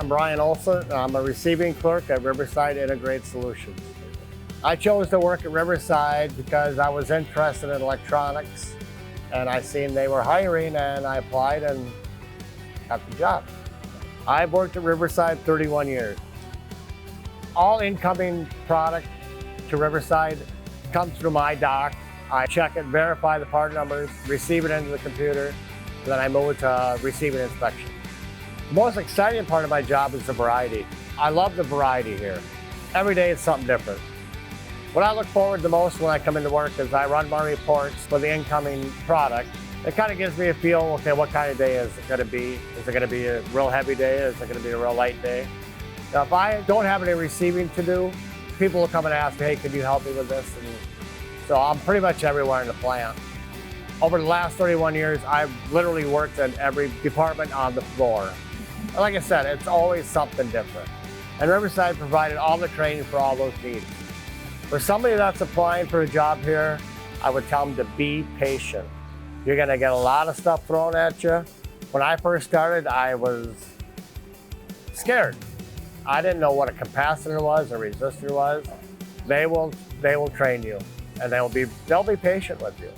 I'm Brian Olson. I'm a receiving clerk at RiverSide Integrated Solutions. I chose to work at RiverSide because I was interested in electronics and I seen they were hiring and I applied and got the job. I've worked at RiverSide 31 years. All incoming product to RiverSide comes through my dock. I check it, verify the part numbers, receive it into the computer, and then I move it to receiving inspection. The most exciting part of my job is the variety. I love the variety here. Every day it's something different. What I look forward to the most when I come into work is I run my reports for the incoming product. It kind of gives me a feel, okay, what kind of day is it going to be? Is it going to be a real heavy day? Is it going to be a real light day? Now, if I don't have any receiving to do, people will come and ask, hey, can you help me with this? And so I'm pretty much everywhere in the plant. Over the last 31 years, I've literally worked in every department on the floor. Like I said, it's always something different. And RiverSide provided all the training for all those needs. For somebody that's applying for a job here, I would tell them to be patient. You're gonna get a lot of stuff thrown at you. When I first started, I was scared. I didn't know what a capacitor was, a resistor was. They will train you, and they'll be patient with you.